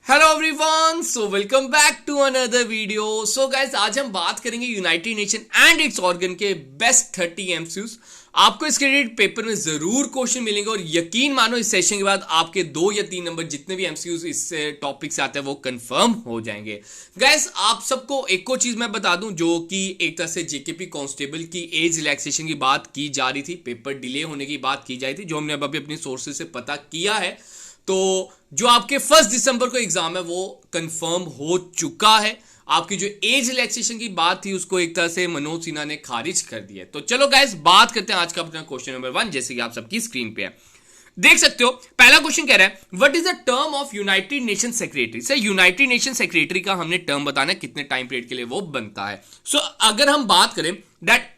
Hello everyone, so welcome back to another video. So guys, आज हम बात करेंगे United Nation and its organ के बेस्ट 30 एमसीक्यूज। आपको इसके रिलेटेड पेपर में जरूर क्वेश्चन मिलेंगे और यकीन मानो इस सेशन के बाद आपके 2 या 3 नंबर जितने भी एमसीक्यूज इस टॉपिक से आते हैं वो कंफर्म हो जाएंगे। गाइस, आप सबको एक और चीज मैं बता दूं, जो कि एक तरह से जेकेपी कांस्टेबल की एज रिलैक्सेशन की बात की जा रही थी, पेपर डिले होने की बात की जा रही थी, जो हमने अभी अपनी सोर्सेज से पता किया है। तो जो आपके 1 दिसंबर को एग्जाम है वो कंफर्म हो चुका है। आपकी जो एज रिलैक्सेशन की बात थी उसको एक तरह से मनोज सिन्हा ने खारिज कर दिया है। तो चलो गाइस, बात करते हैं आज का अपना क्वेश्चन नंबर 1, जैसे कि आप सबकी स्क्रीन पे है, देख सकते हो। पहला क्वेश्चन कह रहा है, what is the term of United nation secretary. Sir, United nation secretary का हमने टर्म बताना है, कितने टाइम पीरियड के लिए वो बनता है। सो अगर हम बात करें दैट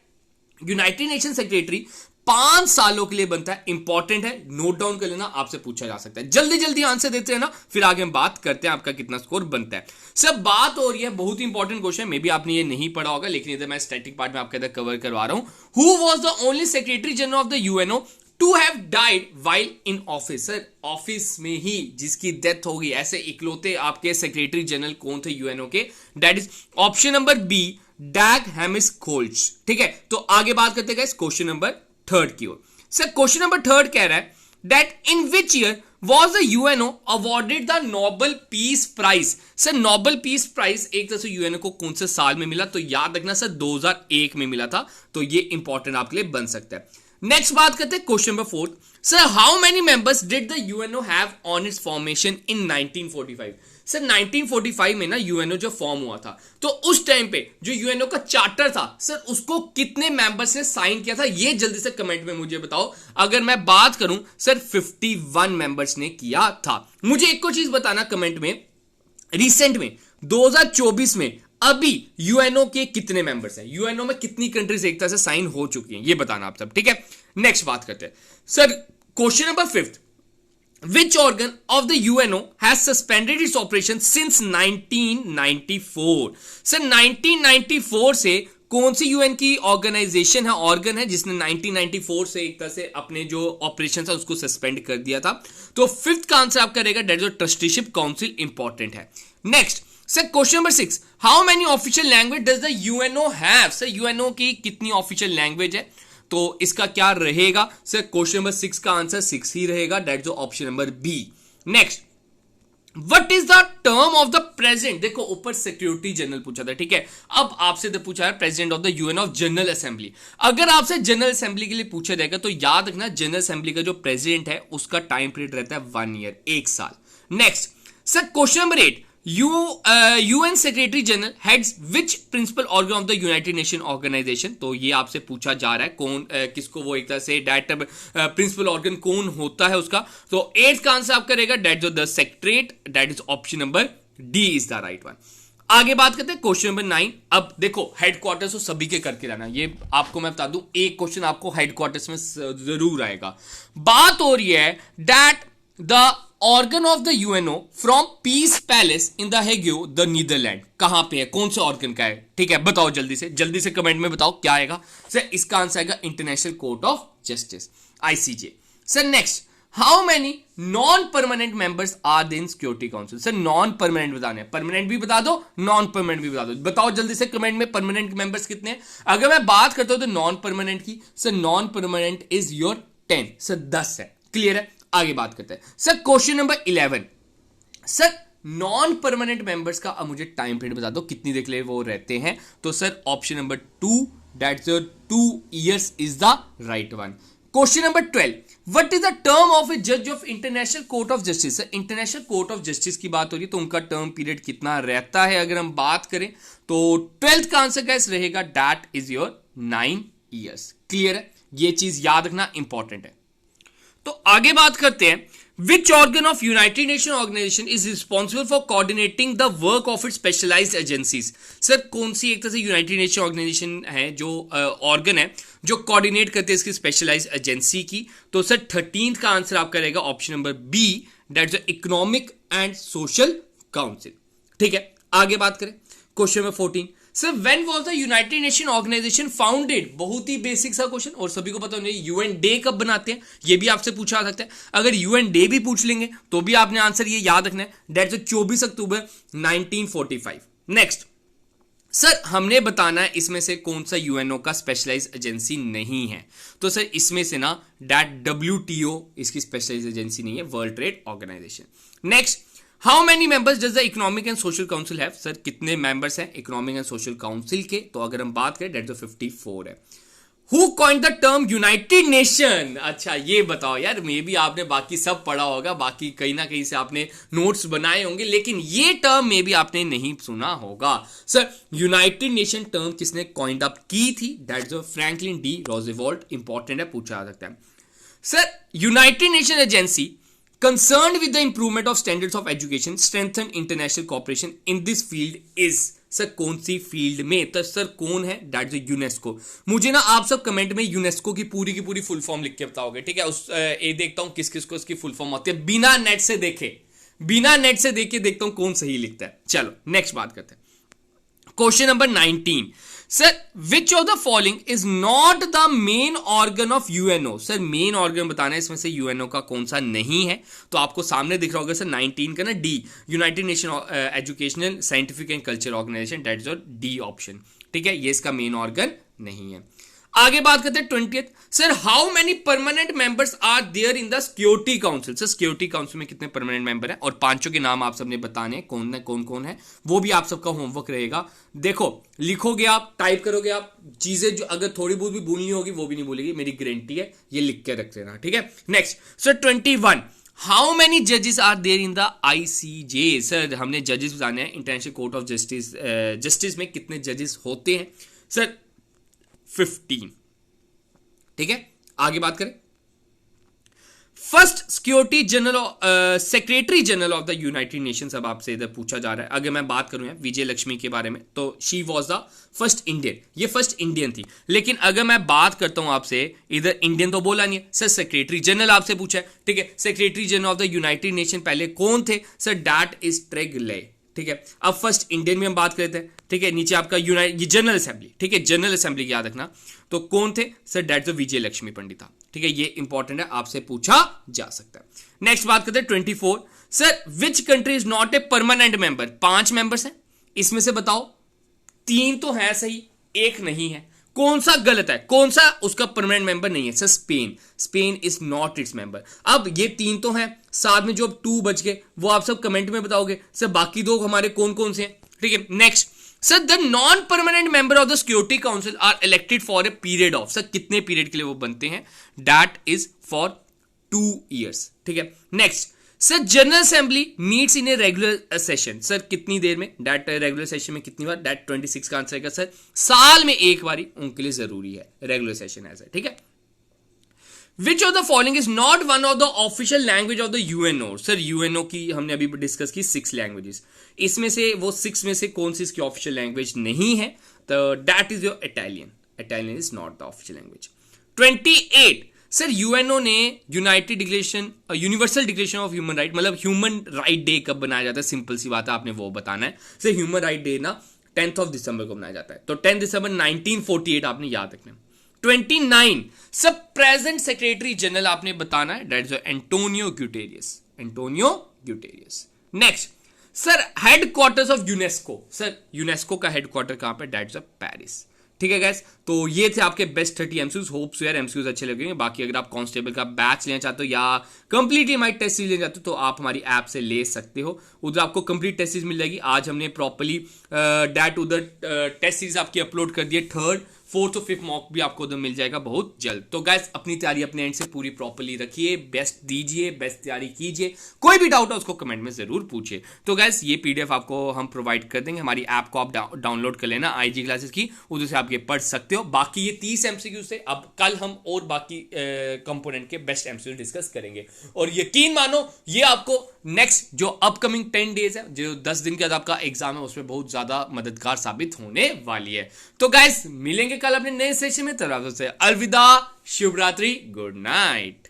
यूनाइटेड नेशन सेक्रेटरी 5 सालों के लिए बनता है, इंपॉर्टेंट है, नोट डाउन कर लेना, आपसे पूछा जा सकता है। जल्दी जल्दी आंसर देते हैं ना, फिर आगे हम बात करते हैं आपका कितना स्कोर बनता है। सब बात हो रही है, बहुत ही इंपॉर्टेंट क्वेश्चन, मे बी आपने ये नहीं पढ़ा होगा, लेकिन इधर मैं स्टैटिक पार्ट में आपके इधर कवर करवा रहा हूं। Who was the only secretary general of the UNO to have died while in office. Sir, office में ही जिसकी डेथ होगी, ऐसे इकलौते आपके सेक्रेटरी जनरल कौन थे यूएनओ के? That is option number B, Dag Hammarskjold. ठीक है, तो आगे बात करते हैं क्वेश्चन नंबर 3 की ओर। सर, क्वेश्चन नंबर 3 कह रहा है that in which year was the UNO awarded the Nobel Peace Prize। Sir, Nobel peace prize एक तरह से यूएनओ को कौन से साल में मिला? तो याद रखना सर, 2001 में मिला था। तो ये इंपॉर्टेंट आपके लिए बन सकता है। नेक्स्ट बात करते हैं question number 4। Sir, how many members did the UNO have on it's formation in 1945। Sir, 1945 में ना यूएनओ जो फॉर्म हुआ था, तो उस टाइम पे जो यूएनओ का चार्टर था, सर उसको कितने मेंबर्स ने साइन किया था? ये जल्दी से कमेंट में मुझे बताओ। अगर मैं बात करूं सर, 51 मेंबर्स ने किया था। मुझे एक और चीज बताना कमेंट में, रिसेंट में 2024 में अभी यूएनओ के कितने मेंबर्स हैं, यूएनओ में कितनी कंट्रीज एक तरह से साइन हो चुकी हैं, ये बताना आप सब। ठीक है, नेक्स्ट बात करते हैं sir, question number 5। Which organ of the UNO has suspended its operation since 1994? Sir, 1994 से कौन सी यूएन की ऑर्गेनाइजेशन है, ऑर्गन है, जिसने 1994 से एक तरह से अपने जो ऑपरेशन था उसको सस्पेंड कर दिया था? तो 5th का आंसर आपका रहेगा that is trusteeship council, important है। Next sir, question number 6, how many official language does the UNO have. Sir, UNO की कितनी ऑफिशियल लैंग्वेज है? तो इसका क्या रहेगा सर? क्वेश्चन नंबर 6 का आंसर 6 ही रहेगा, that is option number B. Next, what is the term of the president. देखो, ऊपर सिक्योरिटी जनरल पूछा था, ठीक है, अब आपसे तो पूछा है president of the UN of general assembly. अगर आपसे जनरल असेंबली के लिए पूछा जाएगा तो याद रखना, जनरल असेंबली का जो प्रेसिडेंट है उसका टाइम पीरियड रहता है 1 ईयर, 1 साल। Next sir, question number 8, UN secretary general heads which principal organ of the United Nation Organization. तो ये आपसे पूछा जा रहा है कौन किसको वो एक तरह से डेट प्रिंसिपल ऑर्गन कौन होता है उसका। तो 8 का आंसर आपका रहेगा that is the secretariat, that is option number D is the right one. आगे बात करते हैं क्वेश्चन नंबर 9। अब देखो, हेडक्वार्टर्स तो सभी के करके रहना, ये आपको मैं बता दूं, एक क्वेश्चन आपको हेडक्वार्टर्स में जरूर आएगा। बात हो रही है that the organ of the UNO from Peace Palace in the Hague, the Netherland, कहां पे है, कौन से ऑर्गन का है? ठीक है, बताओ जल्दी से कमेंट में बताओ क्या आएगा। सर, इसका आंसर आएगा International Court of Justice, ICJ. Sir, next, how many non permanent members are there in Security Council. Sir, non permanent बताने हैं, परमानेंट भी बता दो, नॉन परमानेंट भी बता दो। बताओ जल्दी से कमेंट में परमानेंट मेंबर्स कितने हैं। अगर मैं बात करता हूं तो नॉन परमानेंट की, sir non permanent is your 10, sir 10 है, क्लियर है। आगे बात करते हैं sir, question number 11। Sir, non permanent members का अब मुझे टाइम पीरियड बता दो, कितनी देर के लिए वो रहते हैं? तो sir, option number 2, that's 2 years is the right one. Question number 12, what is the term of a जज of International Court of Justice. Sir, International Court of Justice की बात हो रही है तो उनका टर्म पीरियड कितना रहता है? अगर हम बात करें तो 12th का आंसर गाइस रहेगा that is your 9 years, clear है, ये चीज याद रखना इंपॉर्टेंट है। तो आगे बात करते हैं, which organ of United Nation Organization is responsible for coordinating the work of its specialized agencies. Sir, कौन सी एक तरह से यूनाइटेड नेशन ऑर्गेनाइजेशन है जो ऑर्गन है जो कोऑर्डिनेट करते हैं इसकी स्पेशलाइज्ड एजेंसी की? तो सर, 13th का आंसर आपका रहेगा option number B, that is Economic and Social Council. ठीक है, आगे बात करें question number 14। Sir when was the United Nation Organization founded? बहुत ही बेसिक सा क्वेश्चन और सभी को पता होना चाहिए। यूएन डे कब बनाते हैं ये भी आपसे पूछा जा सकता है। अगर यूएन डे भी पूछ लेंगे तो भी आपने आंसर ये याद रखना है, दैट्स 24 अक्टूबर 1945। नेक्स्ट सर हमने बताना है इसमें से कौन सा यूएनओ का स्पेशलाइज एजेंसी नहीं है। तो सर इसमें से ना दैट डब्ल्यूटीओ इसकी स्पेशलाइज एजेंसी नहीं है, World Trade Organization. Next how many members does the Economic and Social Council have? Sir कितने मेंबर्स हैं इकोनॉमिक एंड सोशल काउंसिल के? तो अगर हम बात करें दैट 54 है। Who coined the term United Nation? अच्छा ये बताओ यार, मे भी आपने बाकी सब पढ़ा होगा, बाकी कहीं ना कहीं से आपने नोट्स बनाए होंगे, लेकिन ये टर्म मे भी आपने नहीं सुना होगा। सर यूनाइटेड नेशन टर्म किसने कॉइन्ड अप की थी? That is Franklin D Roosevelt. Important है, पूछा जा सकता है। Sir United nation agency concerned with the improvement of standards of education, strengthen international cooperation in this field is? Sir कौन सी field में? तो सर कौन है? That is UNESCO. मुझे ना आप सब कमेंट में यूनेस्को की पूरी फुल फॉर्म लिख के बताओगे, ठीक है? ये देखता हूं किस किस को इसकी फुल फॉर्म आती है, बिना नेट से देखे देखता हूं कौन सही लिखता है। चलो नेक्स्ट बात करते हैं। Question number 19 sir which of the following is not the main organ of UNO? Sir main organ बताना है इसमें से यूएनओ का कौन सा नहीं है। तो आपको सामने दिख रहा होगा सर 19 का ना D, United Nation Educational Scientific and Culture Organization, that is D option, ठीक है? ये इसका मेन ऑर्गन नहीं है। आगे बात करते हैं 20th। Sir how many permanent members are there in the Security Council? Sir Security Council में कितने परमानेंट मेंबर हैं? और पांचों के नाम आप सबने बताने हैं, कौन है वो भी आप सबका होमवर्क रहेगा। देखो लिखोगे आप, टाइप करोगे आप, चीजें जो अगर थोड़ी बहुत भी भूलनी होगी वो भी नहीं भूलेगी, मेरी गारंटी है, ये लिख के रख लेना, ठीक है? नेक्स्ट सर 21 हाउ मेनी जजेस are there in the ICJ? Sir हमने जजेस बताने हैं, International Court of Justice, Justice में कितने जजेस होते हैं? सर 15, ठीक है? आगे बात करें। First security general secretary general of the United Nations, अब आपसे इधर पूछा जा रहा है। अगर मैं बात करूं विजय लक्ष्मी के बारे में तो she was the first Indian, ये फर्स्ट इंडियन थी। लेकिन अगर मैं बात करता हूं आपसे, इधर इंडियन तो बोला नहीं है सर, सेक्रेटरी जनरल आपसे पूछा है, ठीक है? Secretary general of the United nation पहले कौन थे? सर दैट इज ट्रेगले, ठीक है? अब फर्स्ट इंडियन में हम बात करते हैं, ठीक है? नीचे आपका जनरल असेंबली, ठीक है? जनरल असेंबली याद रखना। तो कौन थे? सर दैट इज विजय लक्ष्मी पंडित, ठीक है? ये इंपॉर्टेंट है, आपसे पूछा जा सकता है। नेक्स्ट बात करते हैं 24 sir which country is not a permanent member? 5 members हैं, इसमें से बताओ 3 तो है सही, 1 नहीं है, कौन सा गलत है? कौन सा उसका परमानेंट मेंबर नहीं है? Sir Spain is not its member. अब ये 3 तो हैं, साथ में जो अब 2 बच गए वो आप सब कमेंट में बताओगे। सर बाकी 2 हमारे कौन से हैं, ठीक है? Next sir the non permanent member of the Security Council are elected for a period of, sir कितने पीरियड के लिए वो बनते हैं? दैट इज फॉर 2 years, ठीक है? Next sir general assembly meets in a regular session, sir कितनी देर में? दैट रेगुलर सेशन में कितनी बार? दैट 26 का आंसर है सर, साल में एक बारी उनके लिए जरूरी है रेगुलर सेशन ऐसा, ठीक है? Which of the following is not one of the official language of the UNO? Sir UNO की हमने अभी डिस्कस की 6 लैंग्वेजेस, इसमें से वो 6 में से कौन सी इसकी ऑफिशियल लैंग्वेज नहीं है? तो that is your Italian is not the official language. 28 sir UNO ने United Declaration, Universal Declaration of Human Right, मतलब ह्यूमन राइट डे कब बनाया जाता है? सिंपल सी बात है, आपने वो बताना है। सर ह्यूमन राइट डे ना 10th दिसंबर को मनाया जाता है, तो 10 दिसंबर 1948 आपने याद रखना। 29 सब प्रेजेंट सेक्रेटरी जनरल आपने बताना है, that is Antonio Guterres. Next sir headquarters of UNESCO, sir UNESCO का हेडक्वार्टर कहां पे? दैट इज पेरिस, ठीक है गैस? तो ये थे आपके बेस्ट 30 एमसीयूज। होप्स यार एमसीयूज अच्छे लगेंगे। बाकी अगर आप कांस्टेबल का बैच लेना चाहते हो या कंप्लीटली हमारी टेस्ट सीरीज लेना चाहते हो तो आप हमारी ऐप से ले सकते हो, उधर आपको कंप्लीट टेस्ट सीरीज मिल जाएगी। आज हमने प्रॉपर्ली डैट उधर टेस्ट सीरीज आपकी अपलोड कर दी है, 3rd, 4th और 5th मॉक भी आपको उधर मिल जाएगा बहुत जल्द। तो गैस अपनी तैयारी अपने एंड से पूरी प्रॉपर्ली रखिए, बेस्ट दीजिए, बेस्ट तैयारी कीजिए। कोई भी डाउट है उसको कमेंट में जरूर पूछिए। तो गैस ये पीडीएफ आपको हम प्रोवाइड कर देंगे, हमारी ऐप को आप डाउनलोड कर लेना आईजी क्लासेस की, उधर से आप ये पढ़ सकते हो। बाकी ये 30 एमसीक्यू से अब कल हम और बाकी कंपोनेंट के बेस्ट एमसीक्यू डिस्कस करेंगे। और यकीन मानो ये आपको नेक्स्ट जो अपकमिंग 10 डेज है, जो 10 दिन के बाद आपका एग्जाम है, उसमें बहुत ज्यादा मददगार साबित होने वाली है। तो गाइस मिलेंगे कल अपने नए सेशन में, तरह से अलविदा, शुभ रात्रि, गुड नाइट।